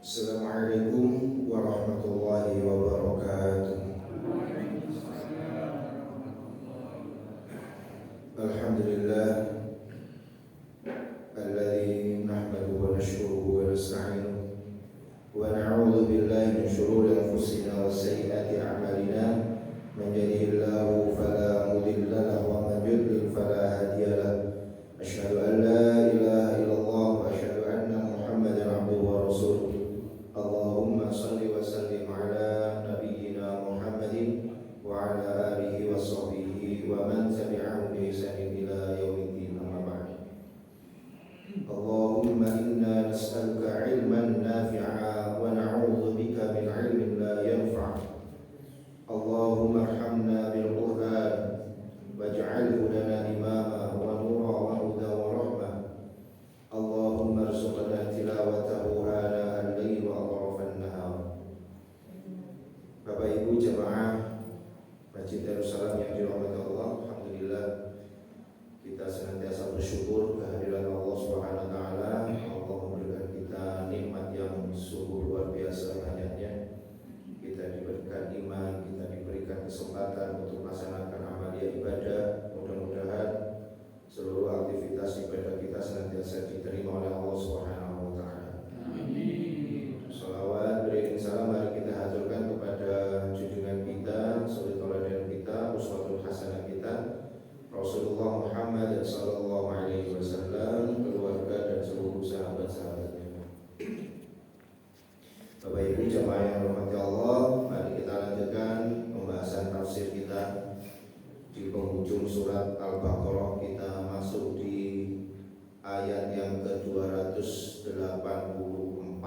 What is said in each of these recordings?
Assalamualaikum warahmatullahi wabarakatuh. Alhamdulillah alladzi nahmaduhu wa nashkuruhu wa nasta'inuhu wa na'udzu billahi min shururi anfusina wa sayyiati a'malina. Man yahdihillahu fala mudilla lahu wa man yudlil fala hadiya lahu. Asyhadu an la ilaha illallah wa asyhadu anna Muhammadan abduhu wa rasuluh. Allahumma salli wa sallim ala nabiyyina Muhammadin wa ala alihi wa sahbihi wa man tabi'ahum bi ihsanin ila yaumiddin, amma ba'd. Allahumma inna nas'aluka ilman nafi'a wa na'udzu bika min ilmin la yanfa'. Allahumma arhamna bil Qur'an waj'alhu lana imama wa nura wa huda wa rahmah. Allahumma arzuqna tilawatahu ana al-lail wa atrafan nahar. Bapak Ibu jemaah Masjid Darussalam yang dirahmati Allah, alhamdulillah kita senantiasa bersyukur kehadiran Allah Subhanahu wa taala. Allah memberikan kita nikmat yang sungguh luar biasa banyaknya. Kita diberikan iman, kita diberikan kesempatan untuk melaksanakan amalia ibadah. Mudah-mudahan seluruh aktivitas ibadah kita senantiasa diterima oleh Allah Subhanahu wa taala. Amin. Shalawat beriring salam mari kita haturkan kepada junjungan kita, suri tauladan kita, uswatul hasanah kita, Rasulullah Muhammad sallallahu alaihi wasallam, keluarga dan seluruh sahabat-sahabatnya. Bapak Ibu jemaah yang dirahmati Allah, mari kita lanjutkan pembahasan tafsir kita. Di penghujung surat Al-Baqarah kita masuk di ayat yang ke-284.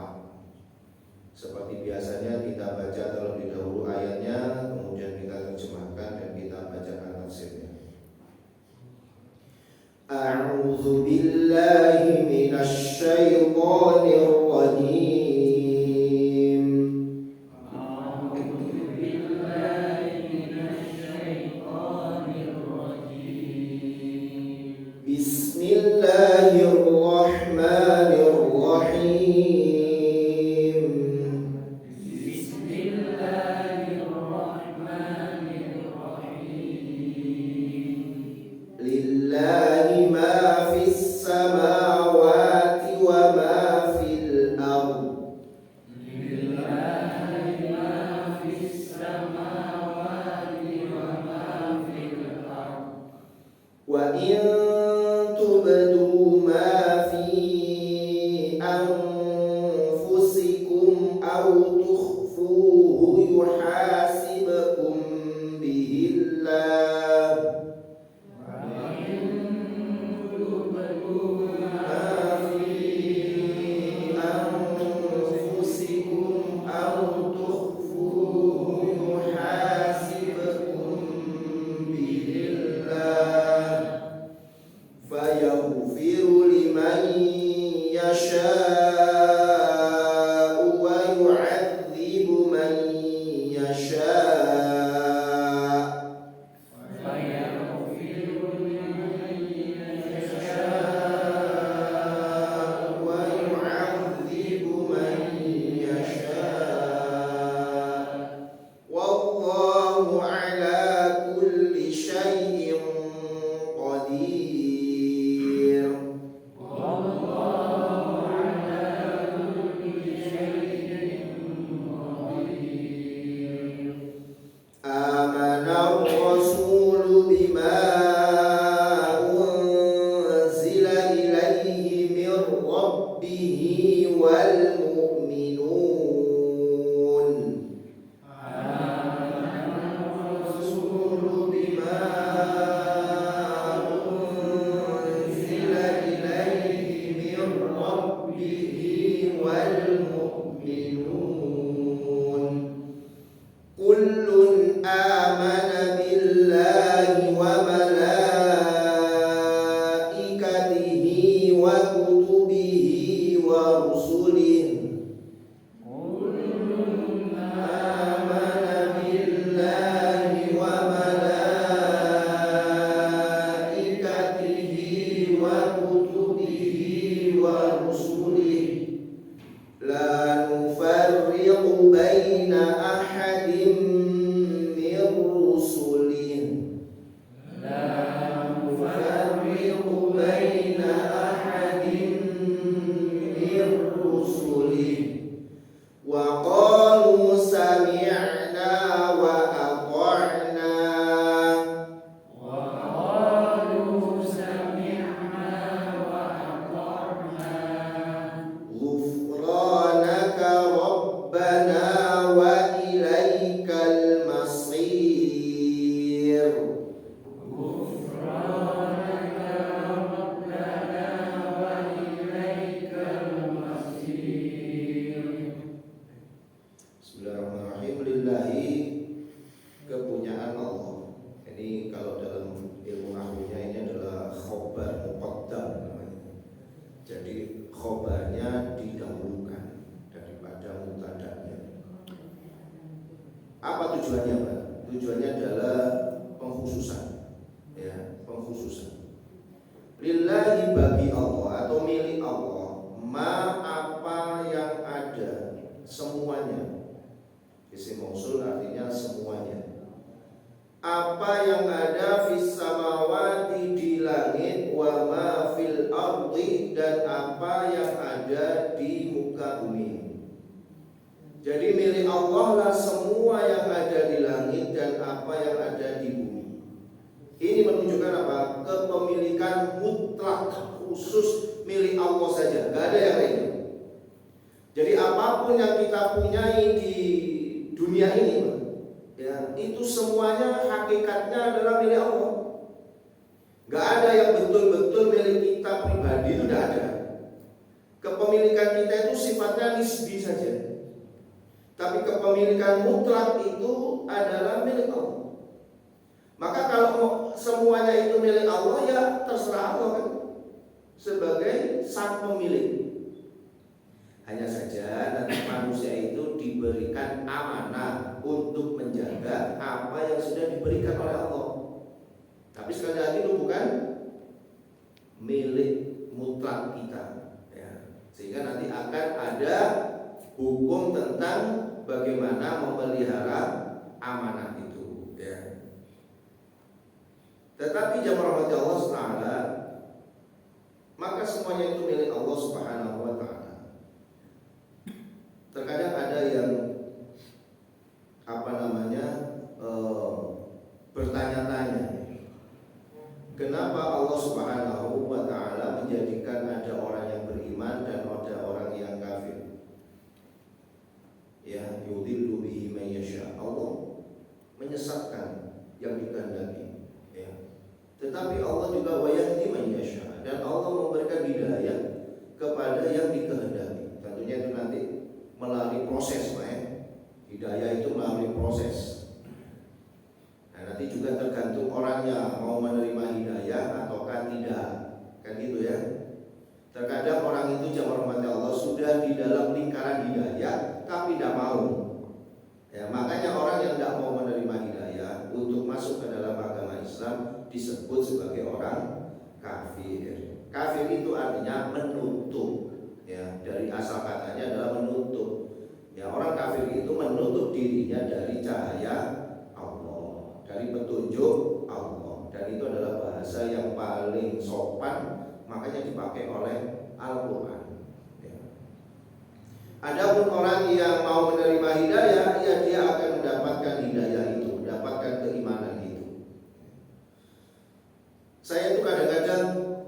Seperti biasanya kita baca terlebih dahulu ayatnya, kemudian kita terjemahkan dan kita bacakan tafsirnya. A'udzu billahi minasy syaithanir rajim. Bismillahirrahmanirrahim. Bismillahirrahmanirrahim. Lillahi ma fis samawati wa ma fil ardh. Lillahi ma fis samawati wa ma fil ardh. Wa in tubdu ma fi anfusikum aw tukhfuhu yuhasibkum bihillah. Wa in tubdu ma fi anfusikum aw tukhfuhu yuhasibkum bihillah. Fayaghfiru liman yasha'u wa yu'adzibu man yasha'u. pengkhususan. Lillahi bagi Allah atau milik Allah, ma apa yang ada semuanya. Isim mausul artinya semuanya. Apa yang ada fis samawati di langit, wa ma fil ardi, dan apa yang ada di muka bumi. Jadi milik Allah lah semua yang ada di langit dan apa yang ada di bumi. Ini menunjukkan apa? Kepemilikan mutlak khusus milik Allah saja, gak ada yang lain. Jadi apapun yang kita punyai di dunia ini, ya, itu semuanya hakikatnya adalah milik Allah. Gak ada yang betul-betul milik kita pribadi, itu gak ada. Kepemilikan kita itu sifatnya nisbi saja. Tapi kepemilikan mutlak itu adalah milik Allah. Maka kalau semuanya itu milik Allah, ya terserah Allah kan, sebagai sang pemilik. Hanya saja nanti manusia itu diberikan amanah untuk menjaga apa yang sudah diberikan oleh Allah. Tapi sekali lagi itu bukan milik mutlak kita, ya. Sehingga nanti akan ada hukum tentang bagaimana memelihara amanah itu, ya. Tetapi jamaah rahmat Allah SWT, maka semuanya itu milik Allah Subhanahu wa ta'ala. Terkadang ada yang bertanya-tanya, kenapa Allah Subhanahu wa ta'ala menjadikan ada orang yang beriman dan ada orang yang kafir? Ya, yudhillu bihi man yasha. Allah menyesatkan yang dikehendaki. Tetapi Allah juga wayahdi man yasha, dan Allah memberikan hidayah kepada yang dikehendaki. Tentunya itu nanti melalui proses, Pak, ya. Hidayah itu melalui proses. Nah, nanti juga tergantung orangnya mau menerima hidayah ataukah tidak, kan gitu ya. Terkadang orang itu jamaah rahmat Allah sudah di dalam lingkaran hidayah tapi tidak mau. Ya, makanya orang yang tidak mau menerima hidayah untuk masuk ke dalam agama Islam disebut sebagai orang kafir. Kafir itu artinya menutup, ya, dari asal katanya adalah menutup. Ya, orang kafir itu menutup dirinya dari cahaya Allah, dari petunjuk Allah, dan itu adalah bahasa yang paling sopan, makanya dipakai oleh Al-Quran. Ya. Adapun orang yang mau menerima hidayah, ya dia akan mendapatkan hidayah itu, mendapatkan keimanan itu. Saya itu kadang-kadang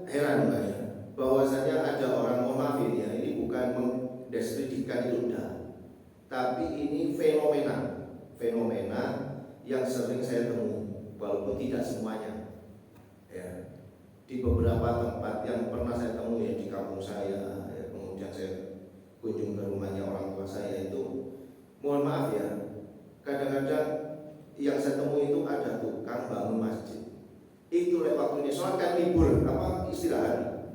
heran, Pak, ya, bahwasanya ada orang, mohon maaf ya, ini bukan mendeskripsikan itu enggak, tapi ini fenomena yang sering saya temui, walaupun tidak semuanya. Ya, di beberapa tempat yang pernah saya temui, ya, di kampung saya, ya, kemudian saya kunjung ke rumahnya orang tua saya itu, mohon maaf ya, kadang-kadang yang saya temui itu ada tukang bangun masjid. Itu waktunya sholat kan libur, istirahat.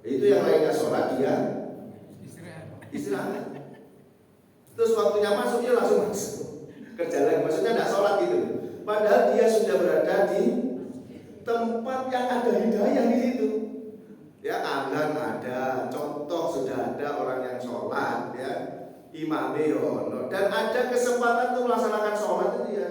Itu yang lainnya sholat, dia istirahat. Terus waktunya masuk, dia langsung masuk kerja lagi, maksudnya tidak sholat gitu. Padahal dia sudah berada di tempat yang ada hidayah di situ. Ya, azan ada, contoh sudah ada orang yang sholat, ya, imamnya yono, dan ada kesempatan untuk melaksanakan sholat itu ya.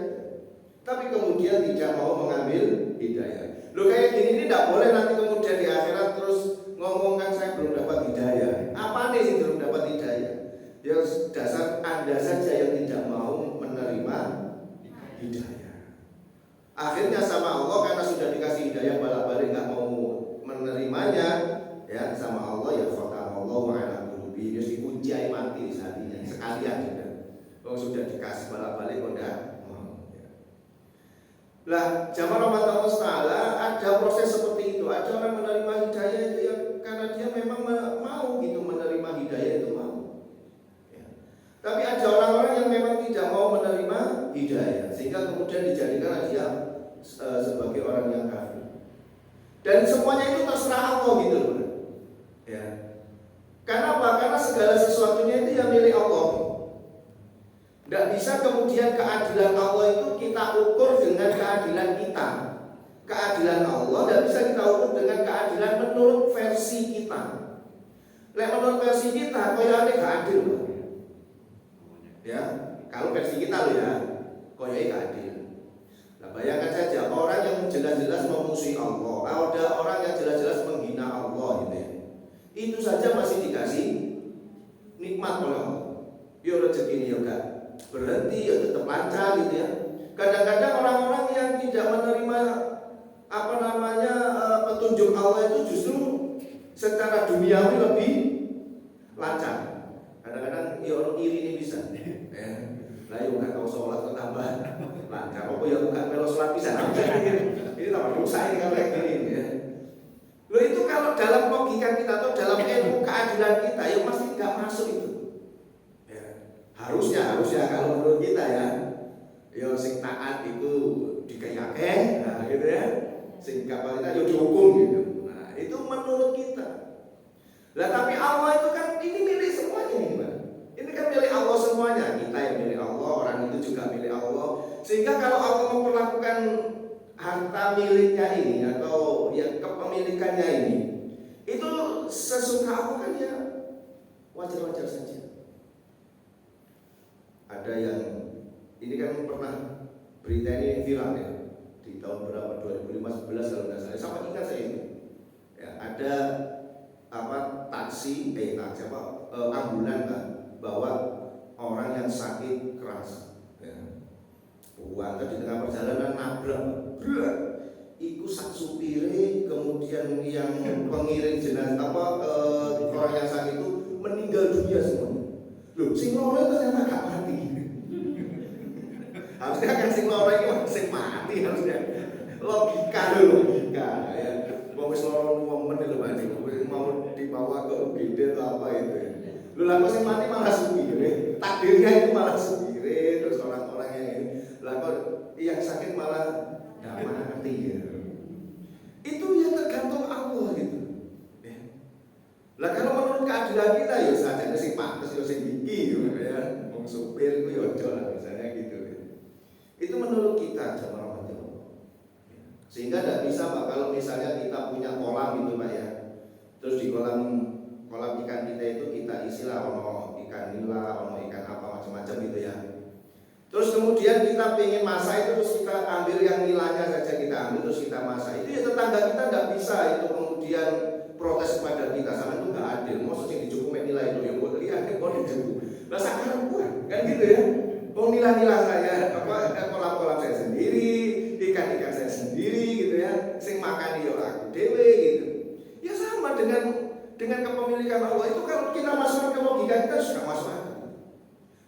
Tapi kemudian tidak mau mengambil hidayah. Loh, kayak gini ini tidak boleh nanti kemudian di akhirat terus ngomongkan saya belum dapat hidayah. Apa nih sih belum dapat hidayah? Ya dasar Anda saja yang tidak mau menerima hidayah. Akhirnya sama Allah, karena sudah dikasih hidayah balik-balik nggak mau menerimanya, ya, sama Allah, ya khatamallahu ala qulubi, dia dikunci mati di hatinya sekalian juga. Oh, sudah dikasih balik-balik kok enggak. Lah, jamaah rahmat Allah Ta'ala, ada proses seperti itu. Ada orang menerima hidayah itu ya karena dia memang mau gitu menerima hidayah itu mau. Ya. Tapi ada orang-orang yang memang tidak mau menerima hidayah, sehingga kemudian dijadikan dia sebagai orang yang kafir. Dan semuanya itu terserah Allah gitu loh. Ya. Karena apa? Karena segala sesuatunya itu yang milik Allah. Tidak bisa kemudian keadilan Allah itu kita ukur dengan keadilan kita. Keadilan Allah tidak bisa kita ukur dengan keadilan menurut versi kita. Menurut versi kita, koyane gak adil. Ya, kalau versi kita loh ya, koyane gak adil. Nah, bayangkan saja orang yang jelas-jelas memusuhi Allah, ada orang yang jelas-jelas menghina Allah gitu ya. Itu saja masih dikasih nikmat oleh Allah. Ya rezeki ini juga berhenti, ya tetap lancar gitu ya. Kadang-kadang orang-orang yang tidak menerima petunjuk Allah itu justru secara duniawi lebih lancar. Kadang-kadang ya orang iri ini bisa. Lah ya nggak tahu sholat kok tambah lancar. Apa ya bukan melo sholat bisa. Ini tambah dosa ini kalau kayak gini ya. Loh itu kalau dalam logika kita atau dalam ilmu keadilan kita ya masih nggak masuk itu. Ya. Harusnya kalau menurut kita ya, ya sing taat itu dikayake, nah gitu ya. Sing kapal kita ya dihukum gitu. Nah itu menurut kita. Lah tapi Allah itu kan ini milik semuanya nih, Pak. Ini kan milik Allah semuanya. Kita yang milik Allah, orang itu juga milik Allah. Sehingga kalau Allah memperlakukan harta miliknya ini atau yang kepemilikannya ini, itu sesuka Allah kan ya wajar-wajar saja. Ada yang ini kan pernah berita ini viral ya di tahun berapa 2015 kalau nggak salah. Sampai ingat saya ini. Ya, ada ambulan kan, bawa orang yang sakit keras. Ya. Buang di tengah perjalanan nabrak, iku sak supire, kemudian yang pengiring jenazah orang yang sakit itu meninggal dunia semuanya. Loh, sing loro ternyata gak mati. Harusnya kan sing loro iki sing mati harusnya. Logika ya. Wong wis loro momen lho Pak, mau dibawa ke UGD atau apa itu ya. Lho lah kok sing mati malah supire. Takdirnya itu malah supire, terus orang-orang yang ini. Lah kok yang sakit malah enggak mati ya. Itu ya tergantung Allah gitu. Ya. Lah kalau menurut keadilan kita ya saja sing pantes ya sing iki ya. Wong supir ku ya aja lah misalnya gitu. Itu menurut kita jamaah Allah. Sehingga tidak bisa Pak kalau misalnya kita punya kolam itu Pak ya. Terus di kolam ikan kita itu kita isilah ono ikan nila, ono ikan apa macam-macam gitu ya. Terus kemudian kita pengen masak itu terus kita ambil yang nilainya saja kita ambil terus kita masak. Itu ya tetangga kita tidak bisa itu kemudian protes kepada kita sama itu nggak adil. Maksudnya dicukup nilai itu ya buat lihat kok dicukup. Lah sekarang buat kan gitu ya. Mau nilai-nilai saya kolam-kolam saya sendiri, ikan-ikan saya sendiri gitu ya. Sing makan yo aku dewe gitu. Ya sama dengan kepemilikan Allah itu kalau kita masuk ke logika kita sudah masuk akal.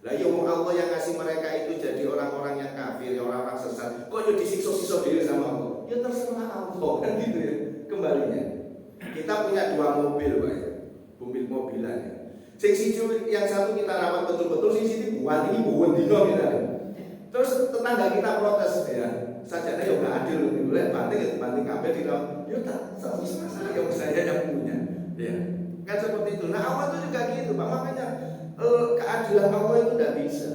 Lah ya Allah yang ngasih mereka itu jadi orang-orang yang kafir, orang-orang sesat. Kok yo disiksa-siksa diri sama Allah? Ya terserah Allah kan gitu ya. Kembalinya. Kita punya dua mobil, Pak ya. Mobil-mobilan ya. Sing siji yang satu kita rawat betul-betul, sing siji buat ini buat dino kita. Terus tetangga kita protes ya. Sajane yo gak adil gitu. Lek banting kabeh dino. Yo tak masalah yang saya yang punya. Ya. Kan seperti itu. Nah, Allah itu juga gitu, Pak. Makanya keadilan Allah itu tidak bisa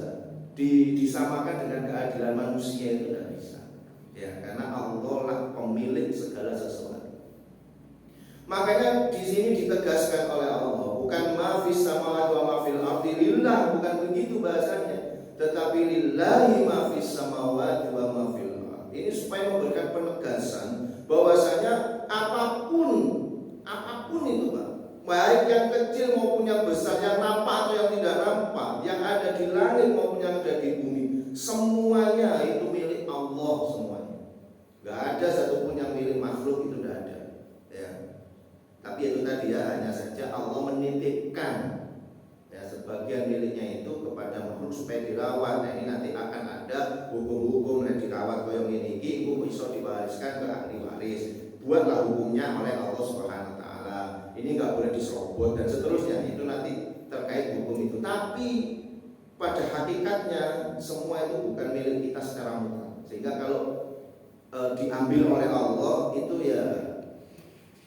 disamakan dengan keadilan manusia itu tidak bisa. Ya, karena Allah lah pemilik segala sesuatu. Makanya di sini ditegaskan oleh Allah, bukan ma fis samawati wa ma fil ardi lillah, bukan begitu bahasanya, tetapi lillahi ma fis samawati wa ma fil ardi. Ini supaya memberikan penegasan bahwasanya apapun itu Pak, baik yang kecil maupun yang besar, yang nampak atau yang tidak nampak, yang ada di langit maupun yang ada di bumi, semuanya itu milik Allah semuanya. Gak ada satupun yang milik makhluk, itu tidak ada. Ya. Tapi itu tadi ya, hanya saja Allah menitipkan ya sebagian miliknya itu kepada makhluk supaya dirawat. Nah ini nanti akan ada hukum-hukum yang dirawat koyong ini bisa diwariskan ke ahli waris. Buatlah hukumnya oleh Allah Subhanahu wa taala. Ini nggak boleh diserobot dan seterusnya. Itu nanti terkait hukum itu. Tapi pada hakikatnya semua itu bukan milik kita secara mutlak. Sehingga kalau diambil oleh Allah itu ya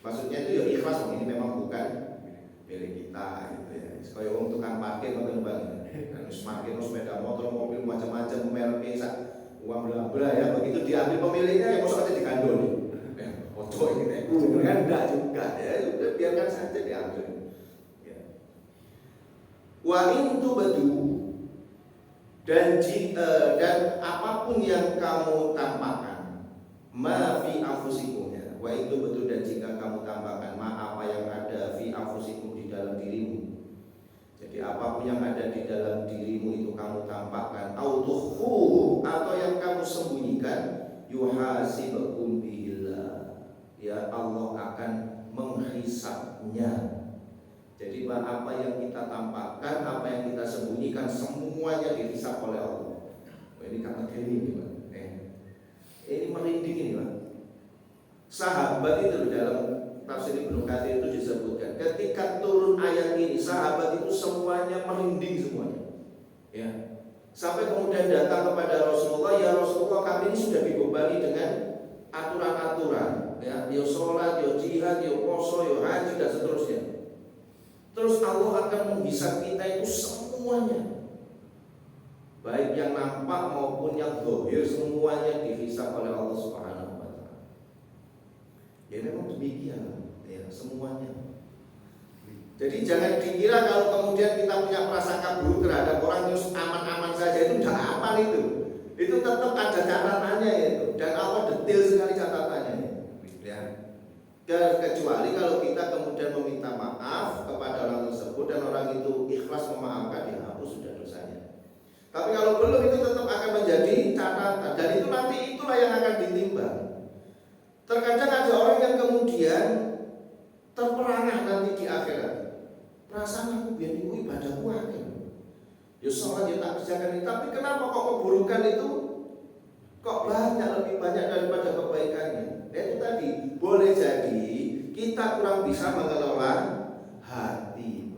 maksudnya itu ya ikhlas, ini memang bukan milik kita gitu ya. Supaya orang tukang parkir atau bang, parkir sepeda motor, mobil macam-macam, merek uang berapa ya, begitu diambil pemiliknya ya masuk aja digandoli. kok ini kan enggak juga ya, udah biarkan saja diambil. Ya. Wa in tubdu dan apapun yang kamu tampakkan ma fi anfusikum ya. Wa itu betul dan jika kamu tampakkan ma apa yang ada fi anfusikum di dalam dirimu. Jadi apapun yang ada di dalam dirimu itu kamu tampakkan autuhu atau yang kamu sembunyikan yuhasibukum billah. Ya Allah akan menghisabnya. Jadi apa yang kita tampakkan, apa yang kita sembunyikan semuanya dihisab oleh Allah. Ini kata ini Pak. Ini merinding ini Pak. Sahabat itu dalam tafsir Ibnu Katsir itu disebutkan ketika turun ayat ini sahabat itu semuanya merinding semuanya. Ya. Sampai kemudian datang kepada Rasulullah, ya Rasulullah kami ini sudah dibebani dengan aturan-aturan, ya, yo sholat, yo jihad, yo puasa, yo haji dan seterusnya. Terus Allah akan menghisab kita itu semuanya, baik yang nampak maupun yang zahir, semuanya dihisab oleh Allah Subhanahu wa Ta'ala. Ya memang demikian, ya semuanya. Jadi jangan dikira kalau kemudian kita punya prasangka buruk terhadap orang terus aman-aman saja, itu tidak aman itu. Itu tetap ada catatannya itu, dan Allah detail sekali catatannya. Ya. Kecuali kalau kita kemudian meminta maaf kepada orang tersebut dan orang itu ikhlas memaafkan, dihapus sudah dosanya. Tapi kalau belum itu tetap akan menjadi catatan, dan itu nanti itulah yang akan ditimbang. Terkadang ada orang yang kemudian terperangah nanti di akhirat. Perasaan aku biar ibu ibadahku akhir. Ya sholat ya tak kerjakan ini, tapi kenapa kok keburukan itu kok banyak, lebih banyak daripada kebaikannya? Itu tadi, boleh jadi kita kurang bisa mengelola hati.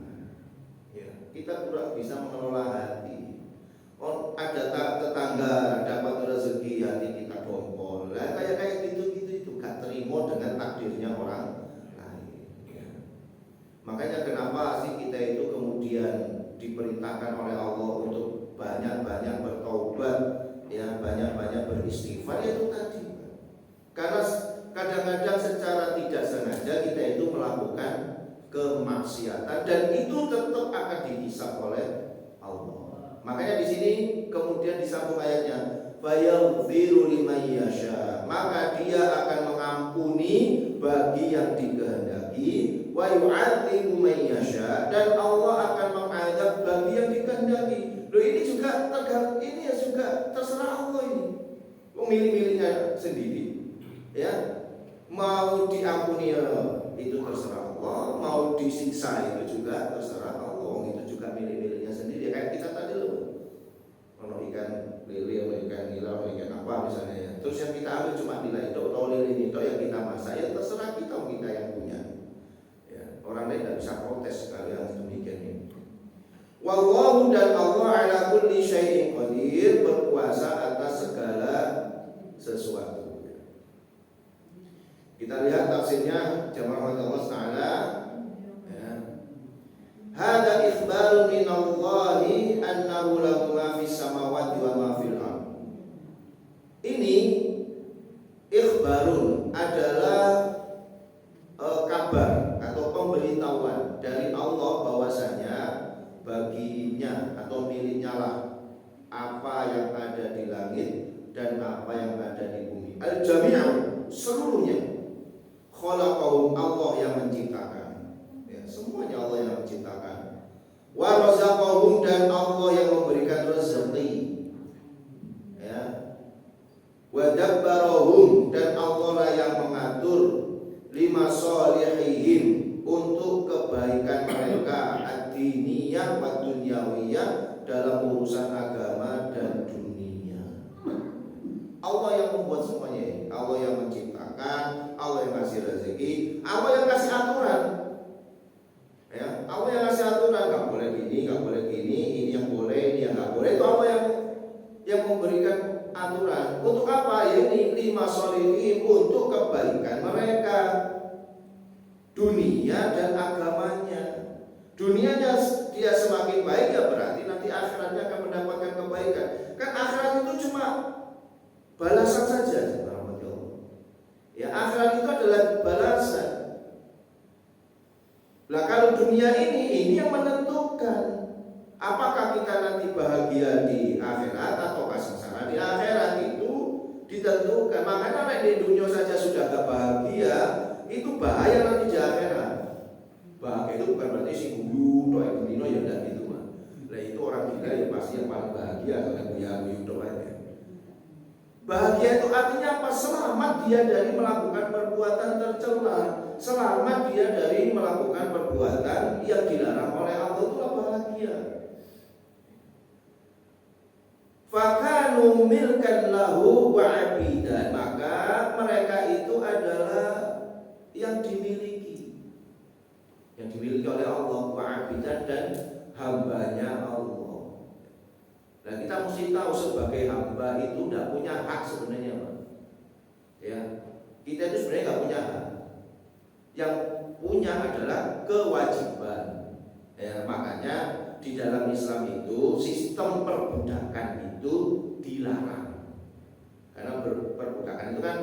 Ya, kita kurang bisa mengelola hati. Oh, ada tetangga dapat rezeki, hati kita dongkol. Nah, kayak gitu itu gak terima dengan takdirnya orang lain. Ya. Makanya kenapa sih kita itu kemudian diperintahkan oleh Allah untuk banyak-banyak bertaubat, ya banyak-banyak beristighfar, itu tadi. Karena kadang-kadang secara tidak sengaja kita itu melakukan kemaksiatan dan itu tetap akan dihisab oleh Allah. Makanya di sini kemudian disambung ayatnya, fayaghfiru liman yasha, maka dia akan mengampuni bagi yang dikehendaki, wa yu'adzibu man yasha, dan Allah akan mengadab bagi yang dikehendaki. Loh ini juga ini ya juga terserah Allah ini. Memilih-milihnya sendiri. Ya, mau diampuni itu terserah Allah, mau disiksa itu juga terserah Allah. Itu juga milih-milihnya sendiri. Kayak kita tadi loh, kalau ikan lele, atau ikan nila, atau ikan apa misalnya ya. Terus yang kita ambil cuma nila itu atau lele itu yang kita masak, ya terserah kita yang punya. Ya, orang lain tidak bisa protes sekali yang demikian ini. Wallahu, dan Allah ala kulli syai'in qadir, berkuasa atas segala sesuatu. Kita lihat tafsirnya jamaah Allah Taala. Ya. Hada ikhbarun min Allahi annahu lahu ma fis samawati wa ma fil ardh. Ini ikhbarun adalah kabar atau pemberitahuan dari Allah bahwasanya baginya atau miliknya lah apa yang ada di langit dan apa yang ada di bumi. Al-jami'u, seluruhnya. Khalaqahum, Allah yang menciptakan. Ya, semuanya Allah yang menciptakan. Wa razaqahum, dan Allah yang memberikan rezeki. Ya. Wa dabbarahum, dan Allah lah yang mengatur lima salihihim, untuk kebaikan mereka ad-diniyah wa dunyawiyah, dalam urusan agama dan dunia. Allah yang membuat semuanya ini. Allah yang menciptakan, Allah yang kasih rezeki, Allah yang kasih aturan. Ya, Allah yang kasih aturan, nggak boleh gini, nggak boleh gini, ini yang boleh, ini yang nggak boleh. Itu Allah yang memberikan aturan. Untuk apa? Ya, ini lima solihin, untuk kebaikan mereka, dunia dan agamanya. Dunianya dia semakin baik, ya berarti nanti akhiratnya akan mendapatkan kebaikan. Kan akhirat itu cuma balasan saja. Ya, akhirat itu adalah dunia ini yang menentukan apakah kita nanti bahagia di akhirat atau sengsara di akhirat. Itu ditentukan. Makanya di dunia saja sudah gak bahagia, itu bahaya nanti di akhirat. Bahagia itu bukan berarti si guyu doa dino ya enggak gitu mah. Lah itu orang gila ya pasti yang paling bahagia kalau guyu doa ya. Bahagia itu artinya apa? Selamat dia dari melakukan perbuatan tercela, selamat dia dari melakukan perbuatan yang dilarang oleh Allah, itulah bahagia. Fakanu milkan lahu wa abidan, maka mereka itu adalah yang dimiliki oleh Allah, wa abidan, dan hambanya Allah. Nah kita mesti tahu sebagai hamba itu tidak punya hak sebenarnya, Pak. Ya, kita itu sebenarnya tidak punya hak. Yang punya adalah kewajiban. Ya, makanya di dalam Islam itu sistem perbudakan itu dilarang. Karena perbudakan itu kan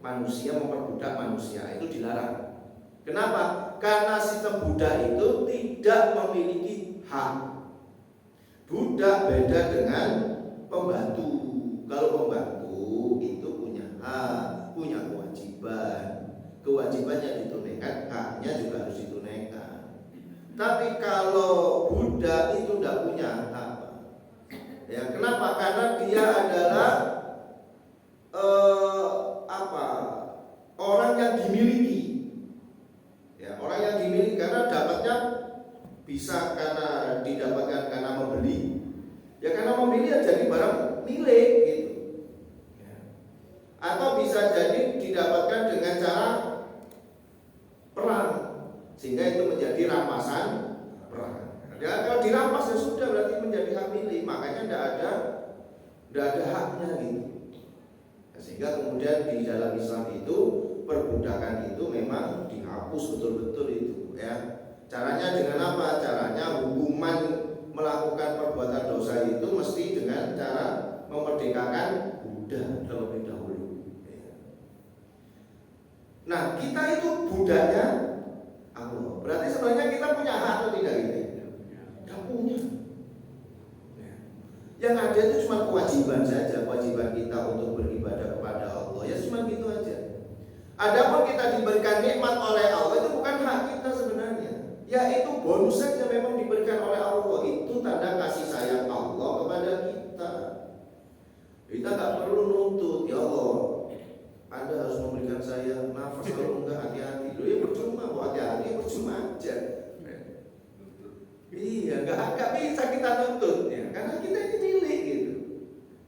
manusia memperbudak manusia, itu dilarang. Kenapa? Karena sistem budak itu tidak memiliki hak. Budak beda dengan pembantu. Kalau pembantu itu punya hak, punya kewajiban. Kewajibannya ditunaikan, haknya juga harus ditunaikan. Tapi kalau budak itu tidak punya hak. Ya, kenapa? Karena dia adalah orang yang dimiliki. Ya, orang yang dimiliki karena dapatnya bisa karena didapatkan karena membeli. Ya karena membeli ya jadi barang milik gitu. Ya. Atau bisa jadi didapatkan dengan cara perang, sehingga itu menjadi rampasan perang. Ya, kalau dirampas ya sudah berarti menjadi hak milik, makanya tidak ada haknya gitu. Sehingga kemudian di dalam Islam itu perbudakan itu memang dihapus betul-betul itu ya. Caranya dengan apa? Caranya hukuman melakukan perbuatan dosa itu mesti dengan cara memerdekakan budak terlebih dahulu. Nah, kita itu budaknya Allah. Berarti sebenarnya kita punya hak atau tidak gitu? Tidak punya. Yang ada itu cuma kewajiban saja, kewajiban kita untuk beribadah kepada Allah. Ya cuma gitu aja. Adapun kita diberikan nikmat oleh Allah itu bukan hak kita sebenarnya. Ya itu bonus saja memang diberikan oleh Allah. Itu tanda kasih sayang Allah kepada kita. Kita nggak perlu nuntut, ya Allah, Anda harus memberikan saya nafas, kalau enggak hati-hati. Loh ya percuma, hati-hati percuma aja. Iya, nggak bisa kita tuntut ya, karena kita ini milik gitu.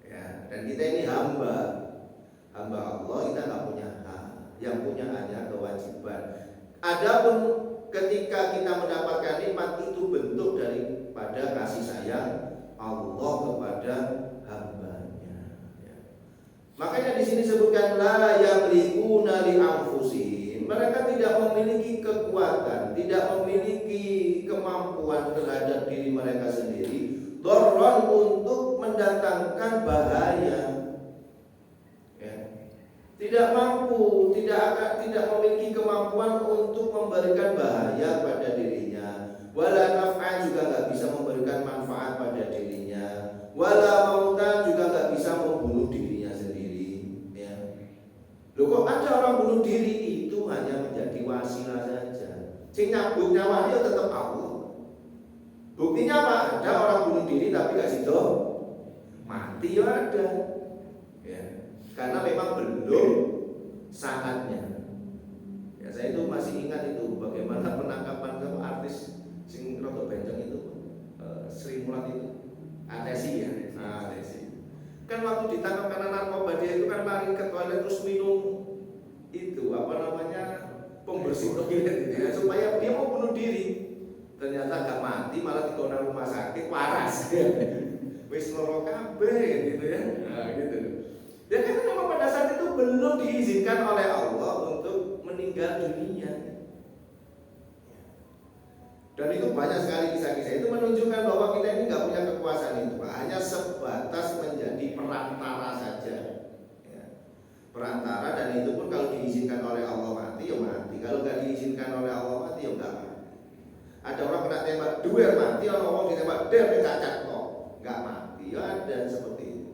Ya, dan kita ini hamba Allah, kita nggak punya hak. Yang punya hanya kewajiban. Adapun ketika kita mendapatkan nikmat itu bentuk daripada kasih sayang Allah kepada hambanya. Ya. Makanya di sini sebutkan la yamlikuna li anfusihim. Mereka tidak memiliki kekuatan, tidak memiliki kemampuan terhadap diri mereka sendiri, dorron untuk mendatangkan bahaya. Ya. Tidak mampu, tidak memiliki kemampuan untuk memberikan bahaya pada dirinya. Wala naf'an, juga nggak bisa memberikan manfaat pada dirinya. Wala mautan, juga nggak bisa membunuh dirinya sendiri. Ya. Loh kok ada orang bunuh diri? Itu hanya menjadi wasilah saja. Sing nyabut nyawanya tetap Allah. Buktinya apa? Ada orang bunuh diri tapi gak sido mati ya ada. Ya. Karena memang belum saatnya. Ya saya itu masih ingat itu bagaimana penangkapan artis sing rada bencong itu, Sri Mulat itu, Atesi ya. Nah, Atesi. Kan waktu ditangkap karena narkoba, dia itu kan lari ke toilet terus minum itu apa namanya pembersih toilet gitu ya, supaya dia mau bunuh diri. Ternyata gak mati, malah dibawa rumah sakit waras. Wis loro kabeh gitu ya. Nah, gitu. Ya karena memang pada saat itu belum diizinkan oleh Allah untuk meninggal dunia. Dan itu banyak sekali kisah-kisah itu menunjukkan bahwa kita ini nggak punya kekuasaan itu, hanya sebatas menjadi perantara saja. Ya. Perantara, dan itu pun kalau diizinkan oleh Allah mati ya mati, kalau nggak diizinkan oleh Allah mati ya enggak. Ada orang kena tembak duel mati, orang ditembak der cacat kok nggak mati. Ada seperti itu.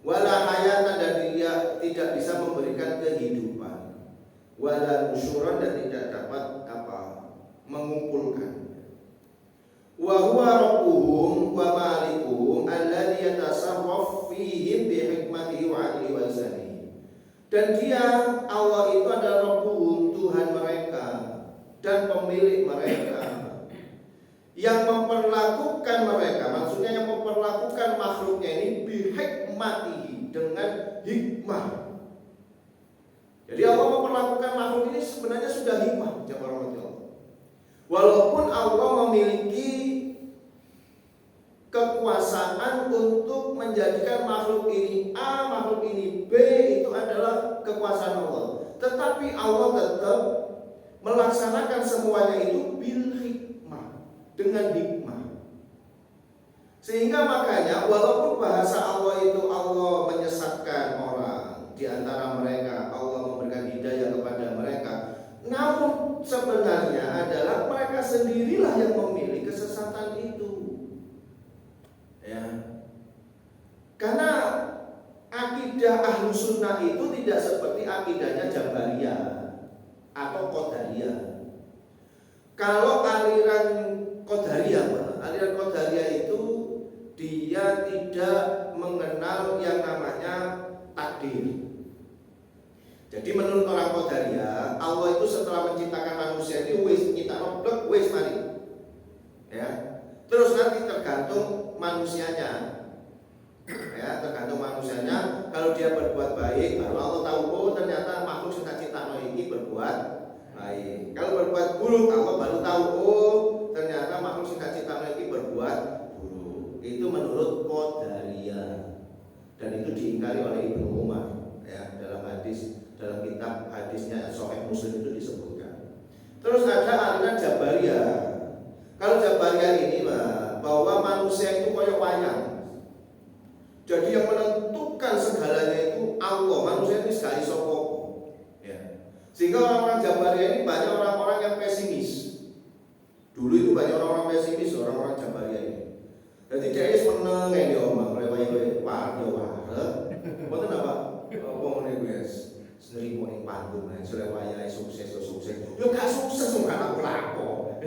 Wala hayatan, dan dia tidak bisa memberikan kehidupan. Wala nusyuran, dan tidak dapat mengumpulkan. Wa huwa rabbuhum wa malikuhum alladhi yatasarraf fihim bi hikmatihi wa 'adlihi wa ihsanihi. Dan dia, Allah itu adalah Rabbuhum, Tuhan mereka dan pemilik mereka, yang memperlakukan mereka, maksudnya yang memperlakukan makhluknya ini bi hikmatihi, dengan hikmah. Jadi Allah memperlakukan makhluk ini sebenarnya sudah hikmah, jemaah Allah. Walaupun Allah memiliki kekuasaan untuk menjadikan makhluk ini A, makhluk ini B, itu adalah kekuasaan Allah, tetapi Allah tetap melaksanakan semuanya itu bil hikmah, dengan hikmah. Sehingga makanya walaupun bahasa Allah itu Allah menyesatkan orang, di antara mereka Allah memberikan hidayah kepada mereka, namun sebenarnya adalah mereka sendirilah yang memilih kesesatan itu. Ya. Karena akidah Ahlus Sunnah itu tidak seperti akidahnya Jabariyah atau Qadariyah. Kalau aliran Qadariyah itu dia tidak mengenal yang namanya takdir. Jadi menurut orang Qadariyah, Allah itu setelah menciptakan manusia itu nyipta blek wis mari. Ya. Terus nanti tergantung manusianya. Ya, tergantung manusianya. Kalau dia berbuat baik, baru Allah tahu oh ternyata makhluk sing tak ciptakno iki berbuat baik. Kalau berbuat buruk, Allah baru tahu oh ternyata makhluk sing tak ciptakno iki berbuat buruk. Itu menurut Qadariyah. Dan itu diingkari oleh Ibnu Umar, ya, dalam kitab hadisnya Sahih Muslim itu disebutkan. Terus ada aliran Jabariyah. Kalau Jabariyah ini bahwa manusia itu koyo wayang. Jadi yang menentukan segalanya itu Allah, manusia itu sekali sapa. Ya. Sehingga orang-orang Jabariyah ini banyak orang-orang yang pesimis. Dulu itu banyak orang-orang pesimis, orang-orang Jabariyah ini. Jadi dia seneng ngene omong rewe-rewe wah yo warep. Mboten apa? Wong ngene wis nerimo ning panggung nek Surabaya sukses. Yo gak sukses wong gak lapo.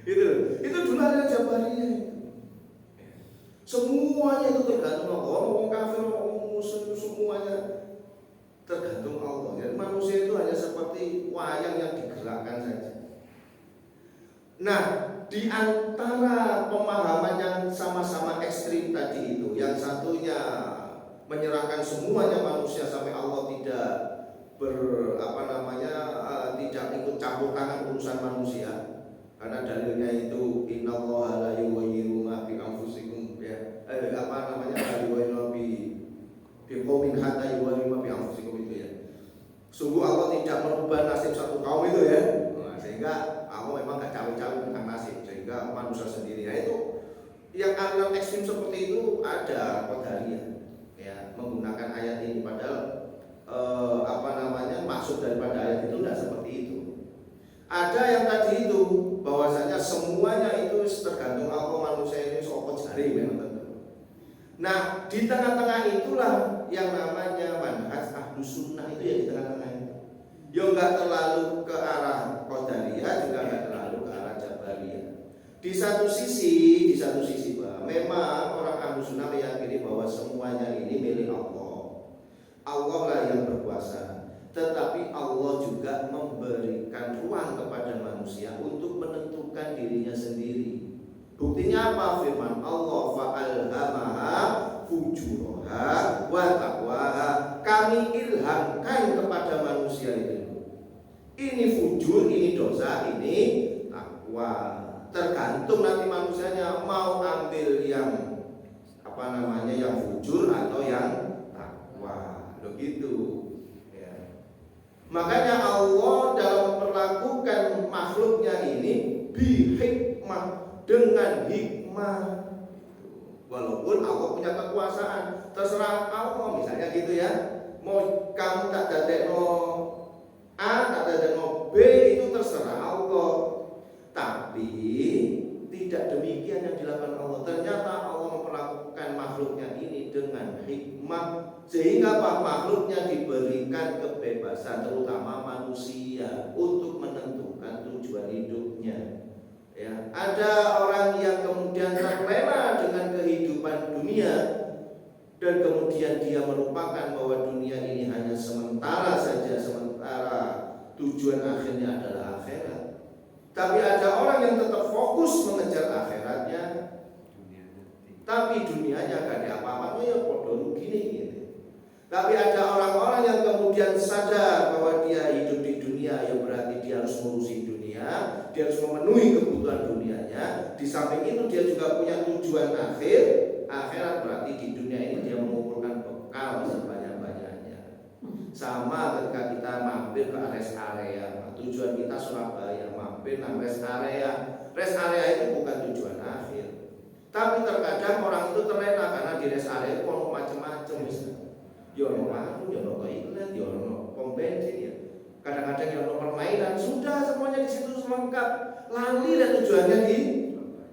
Itu dulu ada Jabariyah itu. Semuanya itu tergantung Allah. Orang kafir, orang muslim, semuanya tergantung Allah. Jadi manusia itu hanya seperti wayang yang digerakkan saja. Nah, di antara pemahaman yang sama-sama ekstrim tadi itu, yang satunya menyerahkan semuanya manusia sampai Allah tidak tidak ikut campur tangan urusan manusia. Karena dalilnya itu innallaha la yughayyiru ma bi anfusikum, ya. La yughayyiru bi qaumin hatta yughayyiru ma bi anfusikum itu ya. Sungguh Allah tidak merubah nasib satu kaum itu ya. Nah, sehingga Allah memang gak cawe-cawe tentang nasib, sehingga manusia sendiri. Nah, itu yang aliran ekstrim seperti itu ada Qadariyah, ya, menggunakan ayat ini padahal maksud daripada ayat itu tidak seperti itu. Ada yang tadi itu bahwasanya semuanya itu tergantung Allah, manusia ini sokot jari memang tentu. Nah, di tengah-tengah itulah yang namanya manhaj Ahlus Sunnah itu, ya, di tengah-tengah itu. Ya enggak terlalu ke arah Qadariyah, juga enggak terlalu ke arah Jabariyah. Di satu sisi bahwa memang orang Ahlus Sunnah meyakini bahwa semuanya ini milik Allah. Allah lah yang berkuasa. Tetapi Allah juga memberikan ruang kepada manusia untuk menentukan dirinya sendiri. Buktinya apa? Firman Allah, fa'alhamaha fujuraha wa taqwaha. Kami ilhamkan kepada manusia itu. Ini fujur, ini dosa, ini takwa. Tergantung nanti manusianya mau ambil yang yang fujur atau yang takwa. Begitu. Makanya Allah dalam memperlakukan makhluknya ini bi hikmah, dengan hikmah. Walaupun Allah punya kekuasaan, terserah Allah, misalnya gitu ya. Mau kamu tak dadekno A, tak dadekno B, itu terserah Allah. Tapi Allah. Ternyata Allah memperlakukan makhluknya ini dengan hikmah, sehingga makhluknya diberikan kebebasan, terutama manusia, untuk menentukan tujuan hidupnya. Ya, ada orang yang kemudian terlena dengan kehidupan dunia, dan kemudian dia melupakan bahwa dunia ini hanya sementara saja, sementara tujuan akhirnya adalah akhirat. Tapi ada orang yang tetap fokus mengejar akhiratnya, tapi dunianya gak ada apa-apanya, ya bodoh gini gitu. Tapi ada orang-orang yang kemudian sadar bahwa dia hidup di dunia, ya berarti dia harus ngurusi dunia, dia harus memenuhi kebutuhan dunianya. Di samping itu dia juga punya tujuan akhirat, berarti di dunia ini dia mengumpulkan bekal sebanyak-banyaknya. Sama ketika kita mampir ke rest area, tujuan kita Surabaya, mampir ke rest area. Rest area itu bukan tujuan akhir. Tapi terkadang orang itu terlena karena di rest area itu mau macam-macam misalnya. Ya ono warung, ya ono toilet, ya ono pom bensin ya. Kadang-kadang ya ono permainan, sudah semuanya di situ lengkap. Lali dan tujuannya di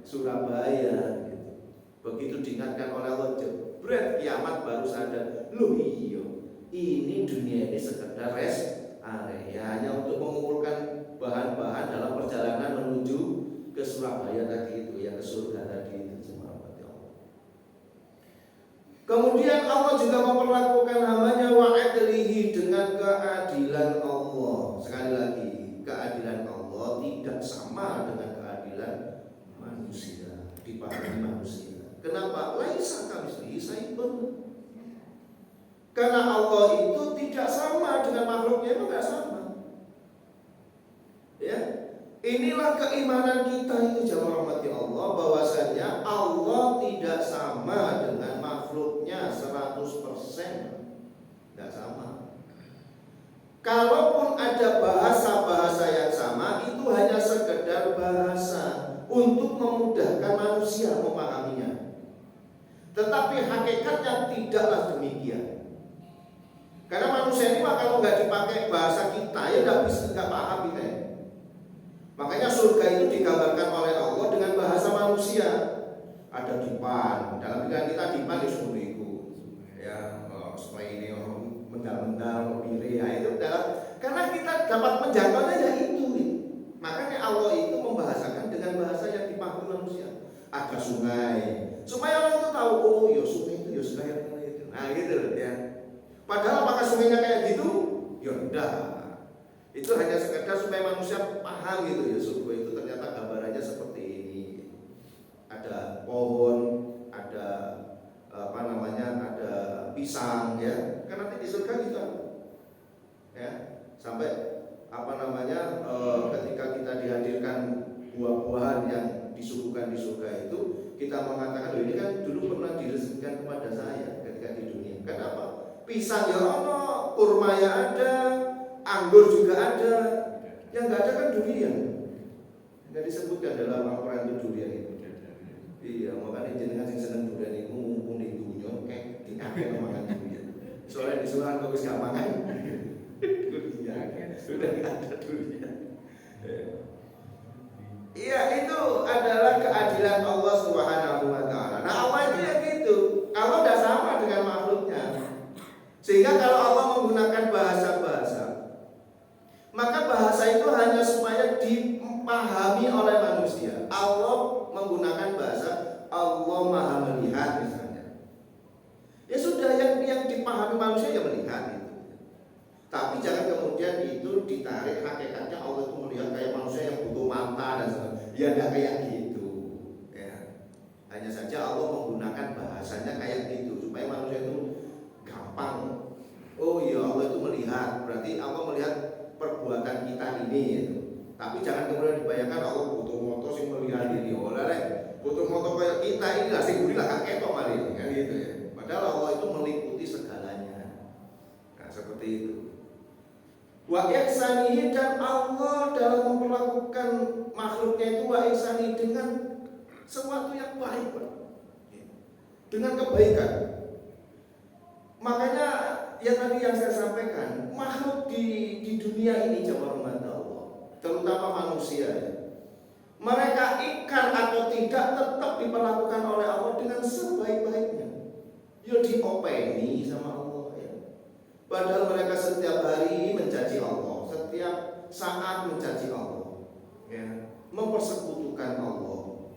Surabaya gitu. Begitu diingatkan oleh Allah, jebret kiamat baru sadar. Loh iya, ini dunia ini sekedar rest area, hanya untuk mengumpulkan bahan-bahan dalam perjalanan menuju ke Surabaya tadi itu, ya ke surga tadi itu. Kemudian Allah juga memperlakukan hambanya wa'adlihi, dengan keadilan Allah. Sekali lagi, keadilan Allah tidak sama dengan keadilan manusia, dipahami manusia. Kenapa? Laisa kamitslihi syai'un. Karena Allah itu tidak sama dengan makhluknya, itu tidak sama. Ya, inilah keimanan kita itu, jamaah rahmati Allah, bahwasanya Allah tidak sama dengan makhluknya 100%, tidak sama. Kalaupun ada bahasa-bahasa yang sama, itu hanya sekedar bahasa untuk memudahkan manusia memahaminya. Tetapi hakikatnya tidaklah demikian. Karena manusia ini kalau nggak dipakai bahasa kita, ya nggak paham kita ya. Makanya surga itu digambarkan oleh Allah dengan bahasa manusia. Ada dipan, dalam pikiran kita dipan itu seperti itu. Ya, supaya ini mendal-mendal, memilih, ya itu dalam. Karena kita dapat menjangkaunya ya itu. Makanya Allah itu membahasakan dengan bahasa yang dipahami manusia. Ada sungai, supaya orang itu tahu, oh ya sungai itu ya sungai yang itu. Nah gitu ya. Padahal apakah sungainya kayak gitu? Ya enggak. Itu hanya sekedar supaya manusia paham gitu ya, surga itu ternyata gambarannya seperti ini. Ada pohon, ada ada pisang ya. Karena nanti di surga gitu. Ya, sampai ketika kita dihadirkan buah-buahan yang disuguhkan di surga itu, kita mengatakan, ini kan dulu pernah direzekikan kepada saya ketika di dunia. Kenapa? Pisang ya ono, kurma ya ada, anggur juga ada, yang nggak ada kan durian. Nggak disebutkan dalam Al-Quran itu durian itu. Iya, makanya jenengan sing seneng durian itu mumpung di dunia kayak diakeh makan durian. Soalnya di Sunan kok wis gak makan durian, sudah nggak ada durian. Iya, itu adalah keadilan Allah Subhanahu wa taala. Nah, Allah itu ya gitu. Allah tidak sama dengan makhluknya. Sehingga kalau Allah menggunakan bahasa-bahasa, maka bahasa itu hanya supaya dipahami oleh manusia. Allah menggunakan bahasa Allah Maha Melihat misalnya. Ya sudah, yang dipahami manusia ya melihat itu. Tapi jangan kemudian itu ditarik hakikatnya Allah itu melihat kayak manusia yang butuh mata dan sebagainya. Ya enggak kayak gitu. Ya. Hanya saja Allah menggunakan bahasanya kayak gitu supaya manusia itu gampang. Oh iya, Allah itu melihat. Berarti Allah melihat perbuatan kita ini gitu. Tapi jangan kemudian dibayangkan Allah butuh moto sing melihat ini. Butuh moto kayak kita ini lah sing buri lah gak ketok malih kan gitu ya. Padahal Allah itu meliputi segalanya. Nah, seperti itu. Wa ihsanihi, dan Allah dalam memperlakukan makhluknya itu wa ihsani dengan sesuatu yang baik, dengan kebaikan. Makanya yang tadi yang saya sampaikan, makhluk di dunia ini jamaah Allah, terutama manusia ya, mereka ingkar atau tidak tetap diperlakukan oleh Allah dengan sebaik-baiknya. Ya diopeni sama Allah ya. Padahal mereka setiap hari mencaci Allah, setiap saat mencaci Allah, ya, mempersekutukan Allah,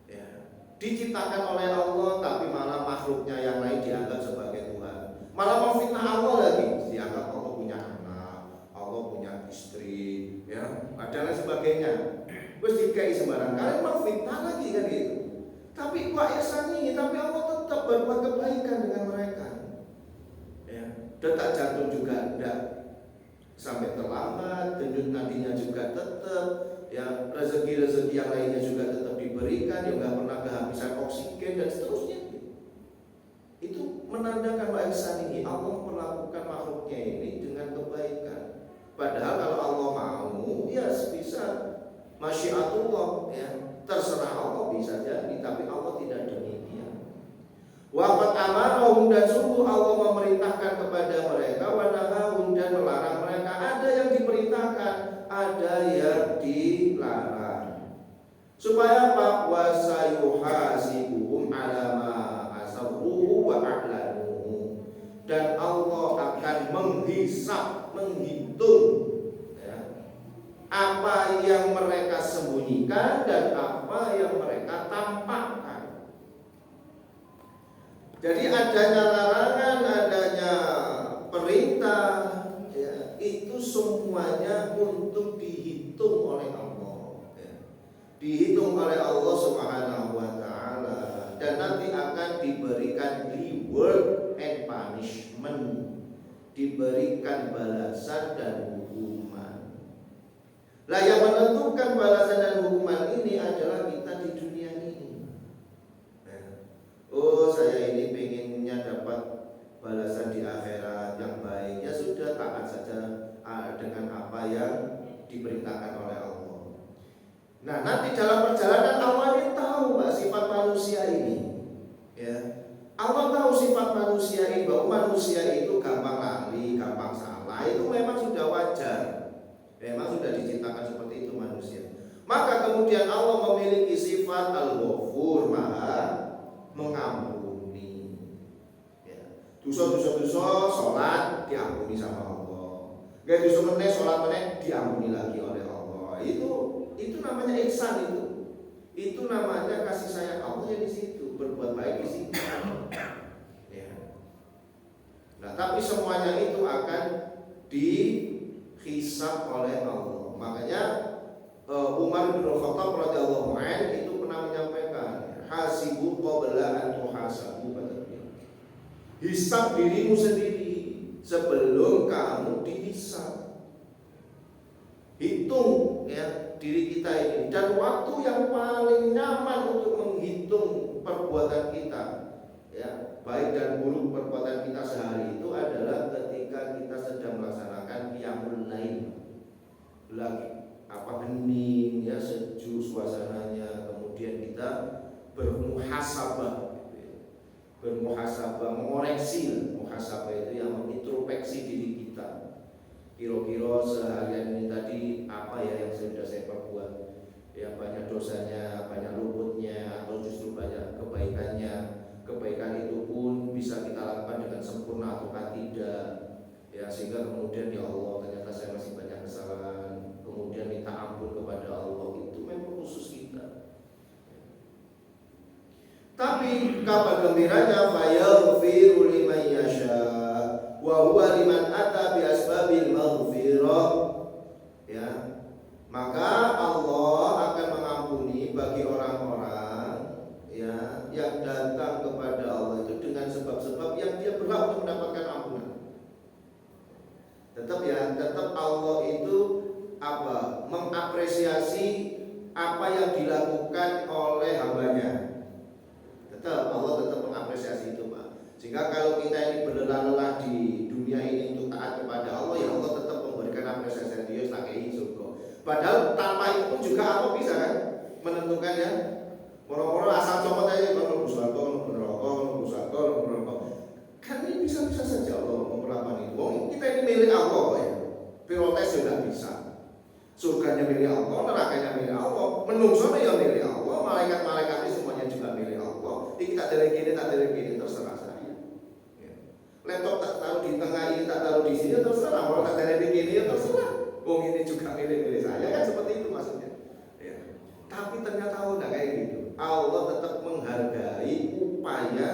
ya, diciptakan oleh Allah tapi malah makhluknya yang lain dianggap sebagai Tuhan, malah memfitnah Allah lagi, dianggap Allah punya anak, Allah punya istri, ya, dan lain sebagainya. Terus dikai sembarang kalian memfitnah lagi kan gitu. Tapi kok ihsani, tapi Allah tetap berbuat kebaikan dengan mereka. Ya, detak jantung juga tidak sampai terlambat, denyut nadinya juga tetap, ya, rezeki yang lainnya juga tetap diberikan, ya nggak pernah kehabisan oksigen dan seterusnya. Itu menandakan bahwa ihsan ini Allah memperlakukan makhluknya ini dengan kebaikan. Padahal kalau Allah mau, ya bisa masyiatullah, ya, terserah Allah bisa jadi, tapi Allah tidak demikian. Waqad amarahum, dan sungguh Allah memerintahkan kepada mereka, wa nahahum, dan melarang mereka. Ada yang diperintahkan, ada yang dilarang. Supaya apa? Wa sayuhasibuhum ala ma asarruhu wa a'lanuhu. Dan Allah akan menghisab, menghitung apa yang mereka sembunyikan dan apa yang mereka tampakkan. Jadi adanya larangan, adanya perintah, ya, itu semuanya untuk dihitung oleh Allah, ya. Dihitung oleh Allah Subhanahu wa ta'ala, dan nanti akan diberikan reward and punishment, diberikan balasan dan hukuman. Lah yang menentukan balasan dan hukuman ini adalah kita di dunia ini. Oh, saya ini pengennya dapat balasan di akhirat yang baik. Ya sudah, taat saja dengan apa yang diperintahkan oleh Allah. Nah, nanti dalam perjalanan Allah ini tahu Mbak, sifat manusia ini. Ya. Allah tahu sifat manusia ini, bahwa manusia itu gampang lali, gampang salah. Itu memang sudah wajar. Memang sudah diciptakan seperti itu manusia. Maka kemudian Allah memiliki sifat Al-Ghafur, Maha mengampuni. Ya. Dosa-dosa sholat diampuni sama Allah. Gak dosa meneh sholat meneh diampuni lagi oleh Allah. Itu namanya ihsan itu. Itu namanya kasih sayang Allah di situ, berbuat baik di situ. Ya. Nah, tapi semuanya itu akan dihisab oleh Allah. Makanya Umar bin Khattab radhiyallahu anhu itu pernah menyampaikan, hasibu qabla an tuhasabu, hisab dirimu sendiri sebelum kamu dihisab. Hitung ya diri kita ini, dan waktu yang paling nyaman untuk menghitung perbuatan kita, ya, baik dan buruk perbuatan kita sehari itu adalah ketika kita sedang melaksanakan qiyamul lail. Lagi hening, ya, sejuk suasananya, kemudian kita bermuhasabah, mengoreksi. Muhasabah itu yang mengintrospeksi diri kita. Kira-kira seharian ini tadi apa ya yang sudah saya perbuat? Ya, banyak dosanya, banyak luputnya, atau justru banyak kebaikannya. Kebaikan itu pun bisa kita lakukan dengan sempurna ataukah tidak, ya, sehingga kemudian ya Allah, ternyata saya masih banyak kesalahan, kemudian minta ampun kepada Allah. Itu memang khusus kita. Tapi kabar gembiranya, fayaghfiru liman yasha wa huwa liman ata bi asbabil maghfirah, ya, maka Allah akan mengampuni bagi orang-orang, ya, yang datang kepada Allah itu dengan sebab-sebab yang dia berhak untuk mendapatkan ampunan. Tetap Allah itu mengapresiasi apa yang dilakukan oleh hambanya. Allah tetap mengapresiasi itu, Pak. Sehingga kalau kita ini berlelah-lelah di dunia ini untuk taat kepada Allah, ya Allah tetap memberikan apresiasi dia sebagai surga. Padahal tanpa itu pun juga Allah bisa kan menentukan, ya, orang-orang asal copot aja kalau busako, neraka. Kan ini bisa-bisa saja Allah memperlakukan itu. Kita ini milik Allah, ya. Protes juga bisa. Surganya milik Allah, nerakanya milik Allah, menungso ya milik Allah, malaikat-malaikatnya semuanya juga milik Allah. Ini tak dari gini terserah saya. Ya. Laptop tak taruh di tengah ini, tak taruh di sini terserah. Kalau tak dari gini ya terserah. Wong ini juga milik saya kan seperti itu maksudnya. Ya. Tapi ternyata Allah tidak kayak gitu. Allah tetap menghargai upaya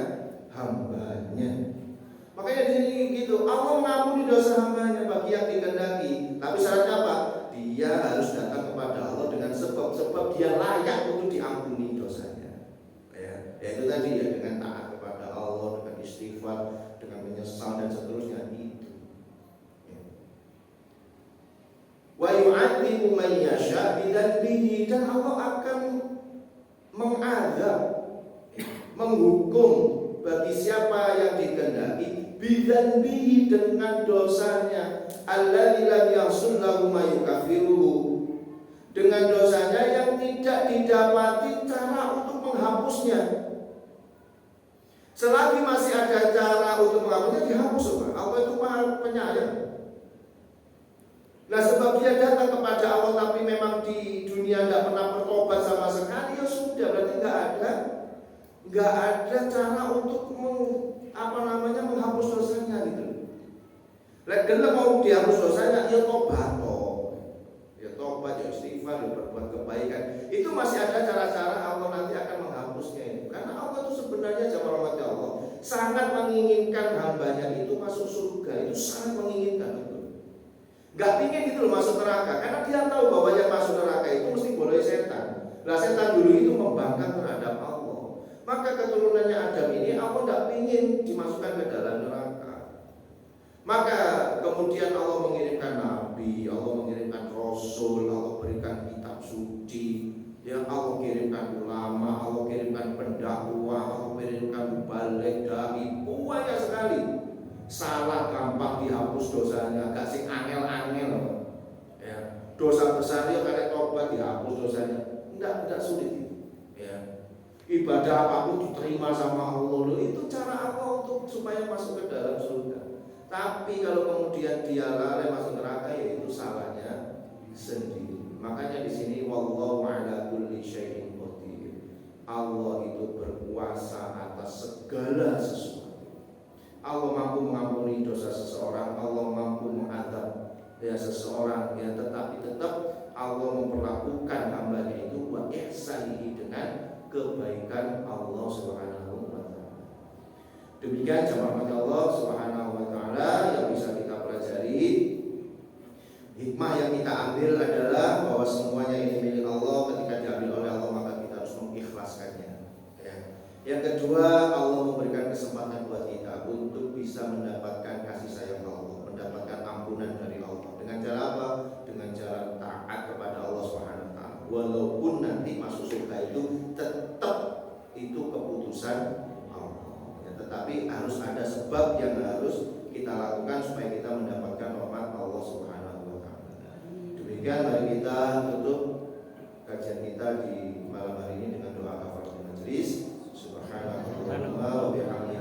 hambanya. Makanya di sini gitu, Allah mengampuni dosa hambanya bagi yang dikehendaki. Tapi syaratnya apa? Dia harus datang kepada Allah dengan sebab-sebab dia layak untuk diampuni dosanya. Ya, yaitu tadi ya, dengan taat kepada Allah, dengan istighfar, dengan menyesal dan seterusnya itu. Ya. Wa yu'adzibu man yasha bidzanbihi, dan Allah akan mengadab, menghukum bagi siapa yang dikehendaki bidzanbihi, dengan dosanya, alladzi lam yahsul lahu ma yukaffiruhu, dengan dosanya yang tidak didapati cara untuk menghapusnya. Selagi masih ada cara untuk menghapusnya, dihapus. Allah itu Maha Penyayang. Nah, sebab dia datang kepada Allah tapi memang di dunia tidak pernah bertobat sama sekali, ya sudah, berarti nggak ada cara untuk menghapus dosanya gitu. Lek gelem mau dihapus dosanya, ya tobat ya tobat, ya istighfar, ya berbuat kebaikan. Itu masih ada cara-cara Allah nanti akan menghapusnya itu. Karena Allah itu sebenarnya jamaah rahmat Allah sangat menginginkan hambanya itu masuk surga, itu sangat menginginkan itu. Gak pingin gitu loh masuk neraka, karena dia tahu bahwa yang masuk neraka itu mesti boleh setan. Nah, setan dulu itu membangkang terhadap Allah. Maka keturunannya Adam ini Allah gak pingin dimasukkan ke dalam neraka. Maka kemudian Allah mengirimkan Nabi, Allah mengirimkan Rasul, Allah berikan kitab suci, ya Allah kirimkan ulama, Allah kirimkan pendakwah, Allah kirimkan mubalik, dai, banyak sekali. Salah gampang dihapus dosanya, gak sing angel-angel. Ya, dosa besar ya karena tobat dihapus dosanya, enggak sulit. Ya. Ibadah apapun diterima sama Allah, itu cara Allah untuk supaya masuk ke dalam surga. Tapi kalau kemudian dia lalai masuk neraka, ya itu salahnya sendiri. Makanya di sini wallahu ala kulli syai'in qadir. Allah itu berkuasa atas segala sesuatu. Allah mampu mengampuni dosa seseorang, Allah mampu mengadab ya seseorang, ya tetapi tetap Allah memperlakukan hambanya itu wa ihsanihi, dengan kebaikan Allah Subhanahu wa taala. Demikian jamaah Allah Subhanahu wa taala yang bisa kita pelajari. Hikmah yang kita ambil adalah bahwa semuanya ini milik Allah. Ketika diambil oleh Allah, maka kita harus mengikhlaskannya. Ya. Yang kedua, Allah memberikan kesempatan buat kita untuk bisa mendapatkan kasih sayang Allah, mendapatkan ampunan dari Allah. Dengan cara apa? Dengan cara taat kepada Allah Subhanahu wa taala. Walaupun nanti masuk surga itu tetap itu keputusan Allah. Ya, tetapi harus ada sebab yang harus kita lakukan supaya kita mendapatkan rahmat Allah Subhanahu wa taala. Demikian, mari kita tutup kajian kita di malam hari ini dengan doa kafaratul majelis. Subhanallah wa bihamdihi.